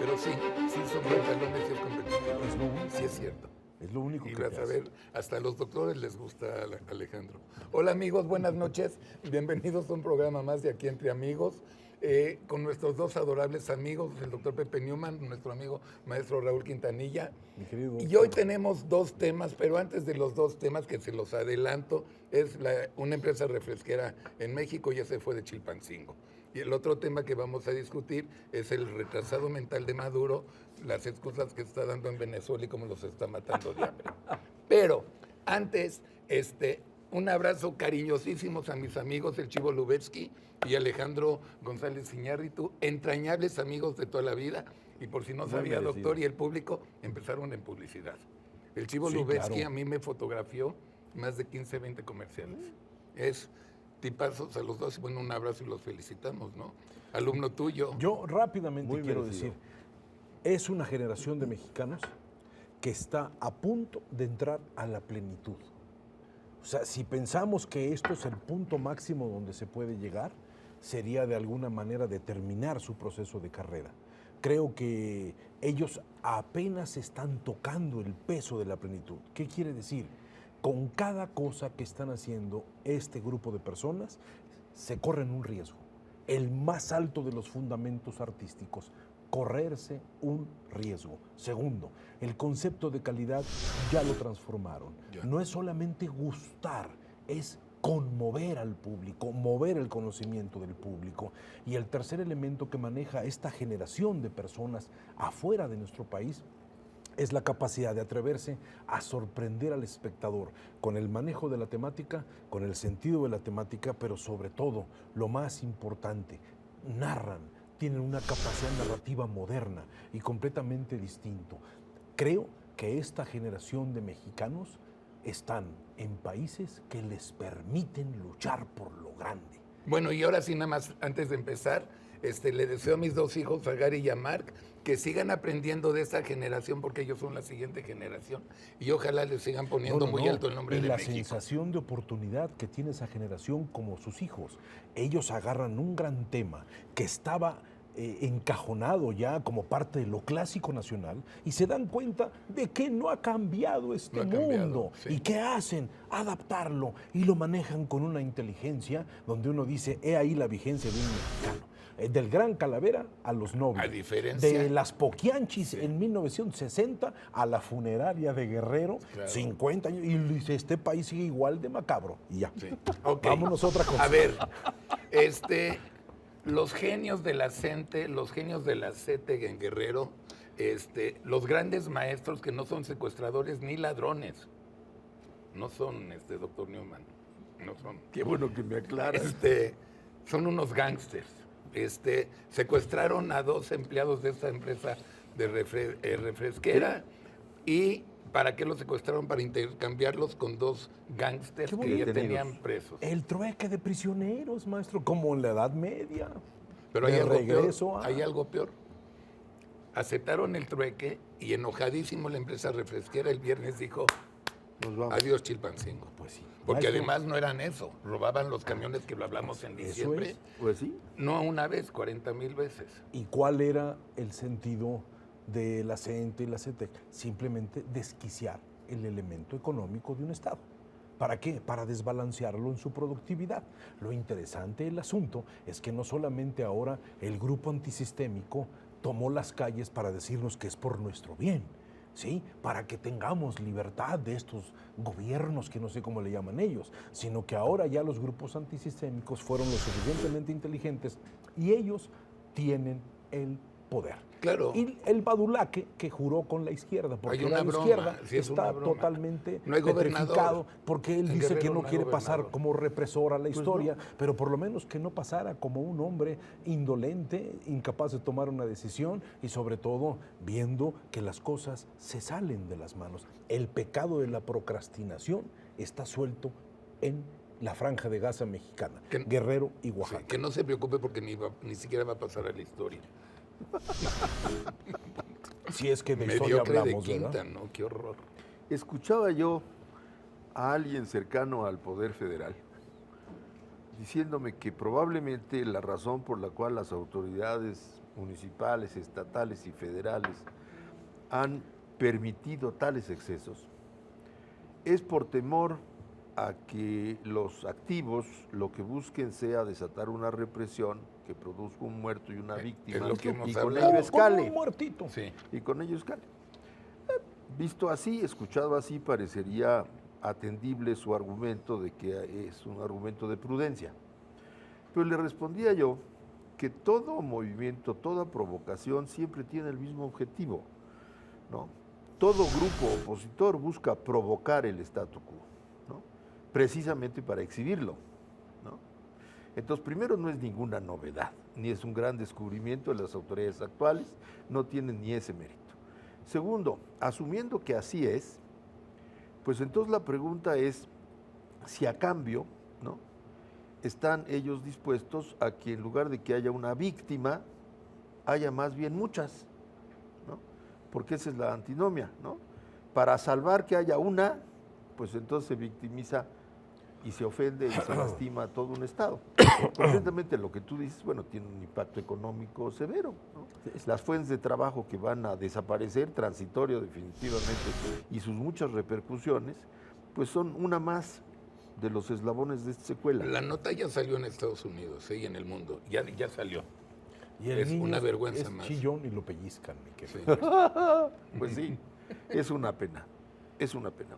Pero sí, sí son pantalones y es competitivo. Es lo único. Sí es cierto. Es lo único Y que vas te a hace. ver, hasta a los doctores les gusta Alejandro. Hola amigos, buenas noches. Bienvenidos a un programa más de Aquí Entre Amigos. Con nuestros dos adorables amigos, el doctor Pepe Newman, nuestro amigo maestro Raúl Quintanilla. Mi querido Y doctor. hoy tenemos dos temas, pero antes de los dos temas que se los adelanto, es una empresa refresquera en México, ya se fue de Chilpancingo. Y el otro tema que vamos a discutir es el retrasado mental de Maduro, las excusas que está dando en Venezuela y cómo los está matando de hambre. Pero antes, un abrazo cariñosísimos a mis amigos, el Chivo Lubetsky y Alejandro González Iñárritu, entrañables amigos de toda la vida. Y por si no Muy sabía, merecido. doctor, y el público empezaron en publicidad. El Chivo Sí, Lubetsky claro. a mí me fotografió más de 15, 20 comerciales. Es tipazos a los dos. Bueno, un abrazo y los felicitamos, ¿no? Alumno tuyo. Yo rápidamente Muy quiero merecido. decir, es una generación de mexicanos que está a punto de entrar a la plenitud. O sea, si pensamos que esto es el punto máximo donde se puede llegar, sería de alguna manera determinar su proceso de carrera. Creo que ellos apenas están tocando el peso de la plenitud. ¿Qué quiere decir? Con cada cosa que están haciendo este grupo de personas, se corren un riesgo. El más alto de los fundamentos artísticos, correrse un riesgo. Segundo, el concepto de calidad ya lo transformaron. Ya. No es solamente gustar, es conmover al público, mover el conocimiento del público. Y el tercer elemento que maneja esta generación de personas afuera de nuestro país es la capacidad de atreverse a sorprender al espectador con el manejo de la temática, con el sentido de la temática, pero sobre todo, lo más importante, narran, tienen una capacidad narrativa moderna y completamente distinto. Creo que esta generación de mexicanos están en países que les permiten luchar por lo grande. Bueno, y ahora sí, nada más, antes de empezar, le deseo a mis dos hijos, a Gary y a Mark, que sigan aprendiendo de esta generación, porque ellos son la siguiente generación, y ojalá les sigan poniendo muy alto el nombre y de la México. sensación de oportunidad que tiene esa generación como sus hijos. Ellos agarran un gran tema que estaba encajonado ya como parte de lo clásico nacional y se dan cuenta de que no ha cambiado este No ha cambiado, mundo. sí. ¿Y qué hacen? Adaptarlo y lo manejan con una inteligencia donde uno dice, he ahí la vigencia de un mexicano. Del Gran Calavera a los nobles. A diferencia- De las Poquianchis en 1960 a la funeraria de Guerrero, Claro. 50 años, y dice, este país sigue igual de macabro. Y ya. Sí. Ok. Vámonos a otra cosa. A ver, los genios de la CENTE, los genios de la CETE en Guerrero, los grandes maestros que no son secuestradores ni ladrones, no son, doctor Newman, no son. Qué bueno que me aclaras. Son unos gángsters. Secuestraron a dos empleados de esta empresa de refresquera. ¿Y para qué los secuestraron? Para intercambiarlos con dos gángsters Qué que ya detenidos. tenían presos. El trueque de prisioneros, maestro, como en la Edad Media. Pero hay de algo regreso peor. a... Hay algo peor. Aceptaron el trueque y enojadísimo la empresa refresquera el viernes dijo, Nos vamos. adiós Chilpancingo. Pues sí. Porque Maestro, además no eran eso, robaban los camiones que lo hablamos en Eso diciembre. es. Pues sí. No una vez, 40,000 veces. ¿Y cuál era el sentido de la CENTE y la CETEC? Simplemente desquiciar el elemento económico de un Estado. ¿Para qué? Para desbalancearlo en su productividad. Lo interesante del asunto es que no solamente ahora el grupo antisistémico tomó las calles para decirnos que es por nuestro bien, ¿sí? Para que tengamos libertad de estos gobiernos que no sé cómo le llaman ellos, sino que ahora ya los grupos antisistémicos fueron lo suficientemente inteligentes y ellos tienen el poder. Claro. Y el badulaque que juró con la izquierda, porque Hay una la broma, izquierda sí es una está broma. totalmente No hay gobernador. petrificado, porque él En dice que Guerrero no no hay quiere pasar gobernador. como represor a la historia, no. pero por lo menos que no pasara como un hombre indolente, incapaz de tomar una decisión y sobre todo viendo que las cosas se salen de las manos. El pecado de la procrastinación está suelto en la franja de Gaza mexicana, Que- Guerrero y Sí, Oaxaca. que no se preocupe porque ni siquiera va a pasar a la historia. Si es que de historia Mediocre de hablamos, quinta, ¿verdad? ¿no? Qué horror. Escuchaba yo a alguien cercano al Poder Federal diciéndome que probablemente la razón por la cual las autoridades municipales, estatales y federales han permitido tales excesos es por temor a que los activos lo que busquen sea desatar una represión que produzca un muerto y una víctima lo que hemos y con hablado. ello escale. Un muertito. Sí. Y con ello escale. Visto así, escuchado así, parecería atendible su argumento de que es un argumento de prudencia. Pero le respondía yo que todo movimiento, toda provocación siempre tiene el mismo objetivo, ¿no? Todo grupo opositor busca provocar el statu quo, ¿no? Precisamente para exhibirlo, ¿no? Entonces, primero, no es ninguna novedad, ni es un gran descubrimiento de las autoridades actuales, no tienen ni ese mérito. Segundo, asumiendo que así es, pues entonces la pregunta es si a cambio, ¿no?, están ellos dispuestos a que en lugar de que haya una víctima, haya más bien muchas, ¿no? Porque esa es la antinomia, ¿no? Para salvar que haya una, pues entonces se victimiza y se ofende y se lastima a todo un Estado. Concretamente lo que tú dices, bueno, tiene un impacto económico severo, ¿no? Las fuentes de trabajo que van a desaparecer, transitorio definitivamente, y sus muchas repercusiones, pues son una más de los eslabones de esta secuela. La nota ya salió en Estados Unidos, y en el mundo, ya salió. Y el Es niño una vergüenza es más. chillón y lo pellizcan, mi Sí. querido. Pues sí, es una pena,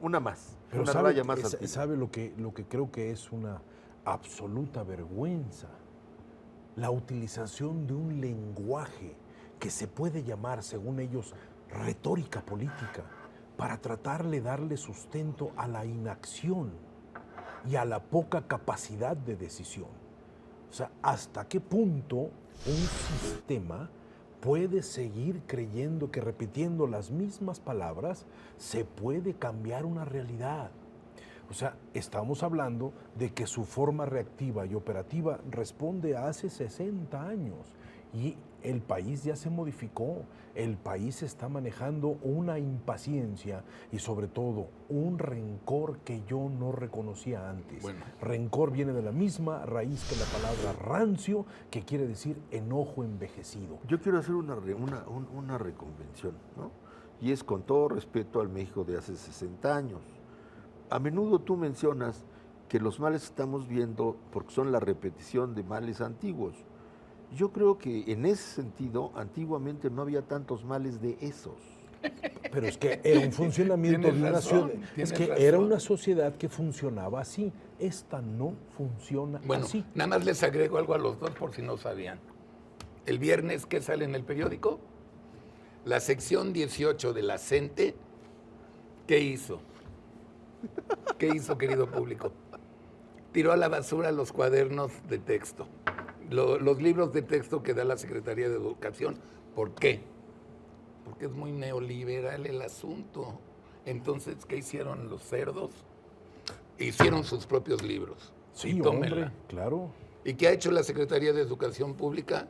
una más, Pero una sabe, raya más al sabe lo que creo que es una absoluta vergüenza, la utilización de un lenguaje que se puede llamar, según ellos, retórica política, para tratarle de darle sustento a la inacción y a la poca capacidad de decisión. O sea, ¿hasta qué punto un sistema puede seguir creyendo que repitiendo las mismas palabras se puede cambiar una realidad? O sea, estamos hablando de que su forma reactiva y operativa responde a hace 60 años y el país ya se modificó, el país está manejando una impaciencia y sobre todo un rencor que yo no reconocía antes. Bueno. Rencor viene de la misma raíz que la palabra rancio, que quiere decir enojo envejecido. Yo quiero hacer una reconvención, ¿no? Y es con todo respeto al México de hace 60 años. A menudo tú mencionas que los males que estamos viendo porque son la repetición de males antiguos. Yo creo que en ese sentido, antiguamente no había tantos males de esos. Pero es que era un funcionamiento de una ciudad. Es que era una sociedad que funcionaba así. Esta no funciona Bueno, así. nada más les agrego algo a los dos por si no sabían. El viernes, ¿qué sale en el periódico? La sección 18 de la CENTE, ¿qué hizo? ¿Qué hizo, querido público? Tiró a la basura los cuadernos de texto, los libros de texto que da la Secretaría de Educación. ¿Por qué? Porque es muy neoliberal el asunto. Entonces, ¿qué hicieron los cerdos? Hicieron sus propios libros. Sí, Y tómenla. hombre, claro. ¿Y qué ha hecho la Secretaría de Educación Pública?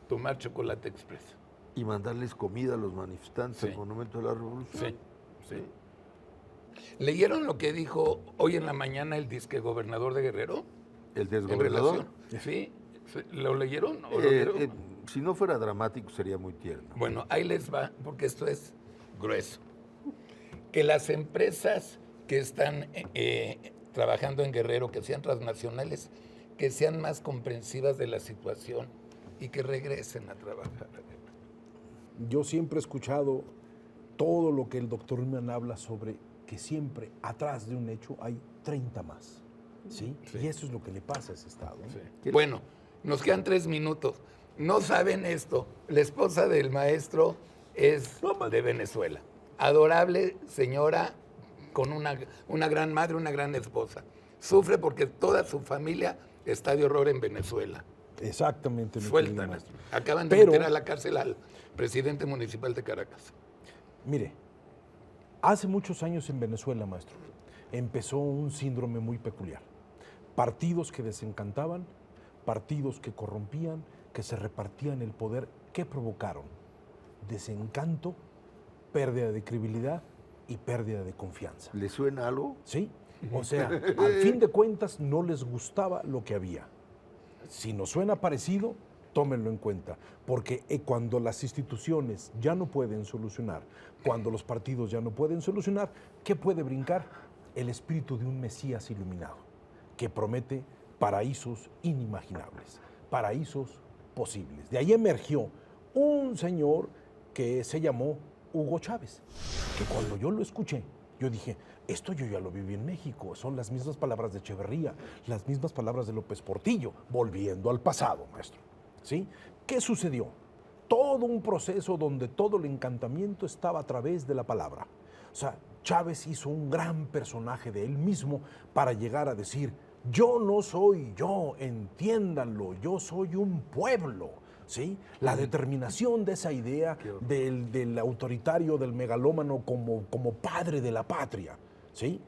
Tomar Chocolate Express. Y mandarles comida a los manifestantes Sí. al Monumento de la Revolución. Sí, sí. ¿Leyeron lo que dijo hoy en la mañana el disque gobernador de Guerrero? El En desgobernador. relación. Sí. ¿Lo leyeron? ¿O lo vieron? Si no fuera dramático sería muy tierno. Bueno, ahí les va, porque esto es grueso. Que las empresas que están trabajando en Guerrero, que sean transnacionales, que sean más comprensivas de la situación y que regresen a trabajar. Yo siempre he escuchado todo lo que el doctor Ullman habla sobre que siempre atrás de un hecho hay 30 más. ¿Sí? Sí. Y eso es lo que le pasa a ese Estado. Sí. Bueno, nos quedan 3 minutos. No saben esto. La esposa del maestro es de Venezuela. Adorable señora, con una gran madre, una gran esposa. Sufre porque toda su familia está de horror en Venezuela. Exactamente. mi querido Sueltan. maestro. Acaban de Pero- meter a la cárcel al presidente municipal de Caracas. Mire, hace muchos años en Venezuela, maestro, empezó un síndrome muy peculiar. Partidos que desencantaban, partidos que corrompían, que se repartían el poder. ¿Qué provocaron? Desencanto, pérdida de credibilidad y pérdida de confianza. ¿Le suena algo? ¿Sí? O sea, al fin de cuentas no les gustaba lo que había. Si nos suena parecido, tómenlo en cuenta, porque cuando las instituciones ya no pueden solucionar, cuando los partidos ya no pueden solucionar, ¿qué puede brincar? El espíritu de un Mesías iluminado, que promete paraísos inimaginables, paraísos posibles. De ahí emergió un señor que se llamó Hugo Chávez, que cuando yo lo escuché, yo dije, esto yo ya lo viví en México, son las mismas palabras de Echeverría, las mismas palabras de López Portillo, volviendo al pasado, maestro. ¿Sí? ¿Qué sucedió? Todo un proceso donde todo el encantamiento estaba a través de la palabra. O sea, Chávez hizo un gran personaje de él mismo para llegar a decir, yo no soy yo, entiéndanlo, yo soy un pueblo. ¿Sí? La determinación de esa idea del autoritario, del megalómano como padre de la patria. ¿Sí?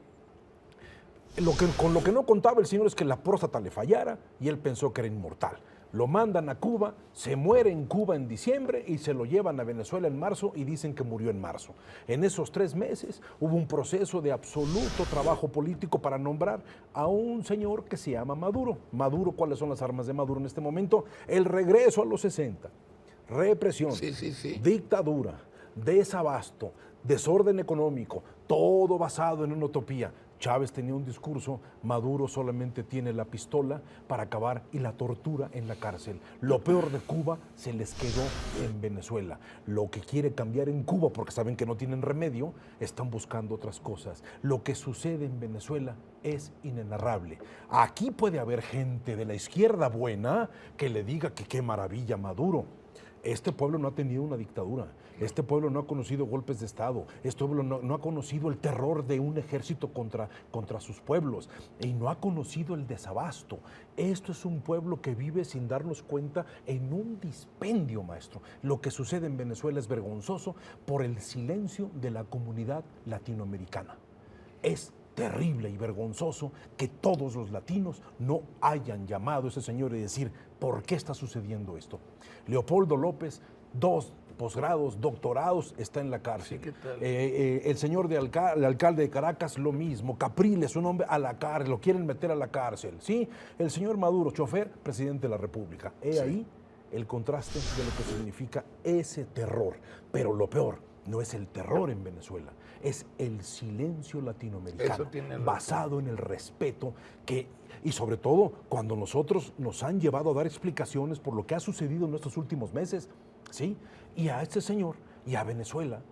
Con lo que no contaba el señor es que la próstata le fallara y él pensó que era inmortal. Lo mandan a Cuba, se muere en Cuba en diciembre y se lo llevan a Venezuela en marzo y dicen que murió en marzo. En esos 3 meses hubo un proceso de absoluto trabajo político para nombrar a un señor que se llama Maduro. Maduro, ¿cuáles son las armas de Maduro en este momento? El regreso a los 60, represión, dictadura, desabasto, desorden económico, todo basado en una utopía. Chávez tenía un discurso, Maduro solamente tiene la pistola para acabar y la tortura en la cárcel. Lo peor de Cuba se les quedó en Venezuela. Lo que quiere cambiar en Cuba, porque saben que no tienen remedio, están buscando otras cosas. Lo que sucede en Venezuela es inenarrable. Aquí puede haber gente de la izquierda buena que le diga que qué maravilla Maduro. Este pueblo no ha tenido una dictadura, este pueblo no ha conocido golpes de Estado, este pueblo no ha conocido el terror de un ejército contra sus pueblos y no ha conocido el desabasto. Esto es un pueblo que vive sin darnos cuenta en un dispendio, maestro. Lo que sucede en Venezuela es vergonzoso por el silencio de la comunidad latinoamericana. Es terrible y vergonzoso que todos los latinos no hayan llamado a ese señor y decir, ¿por qué está sucediendo esto? Leopoldo López, 2 posgrados, doctorados, está en la cárcel. Sí, ¿qué tal? El señor el alcalde de Caracas, lo mismo. Capriles, un hombre a la cárcel, lo quieren meter a la cárcel. ¿Sí? El señor Maduro, chofer, presidente de la República. Ahí el contraste de lo que significa ese terror. Pero lo peor no es el terror en Venezuela, es el silencio latinoamericano, basado en el respeto y sobre todo cuando nosotros nos han llevado a dar explicaciones por lo que ha sucedido en estos últimos meses, ¿sí? Y a este señor y a Venezuela,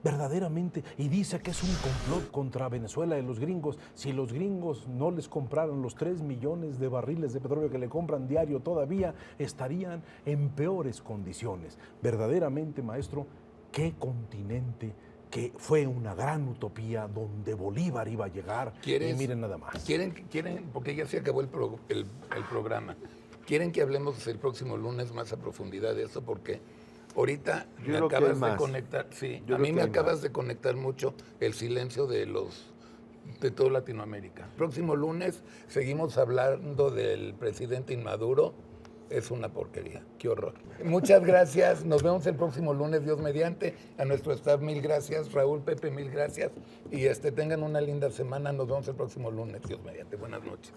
verdaderamente, y dice que es un complot contra Venezuela de los gringos. Si los gringos no les compraran los 3 millones de barriles de petróleo que le compran diario todavía, estarían en peores condiciones. Verdaderamente, maestro, qué continente que fue una gran utopía donde Bolívar iba a llegar. Y miren nada más. ¿Quieren, porque ya se acabó el programa, quieren que hablemos el próximo lunes más a profundidad de eso? Porque ahorita me acabas de conectar, a mí me acabas de conectar mucho el silencio de toda Latinoamérica. Próximo lunes seguimos hablando del presidente inmaduro. Es una porquería, qué horror. Muchas gracias, nos vemos el próximo lunes, Dios mediante. A nuestro staff, 1000 gracias. Raúl, Pepe, 1000 gracias. Y tengan una linda semana, nos vemos el próximo lunes, Dios mediante. Buenas noches.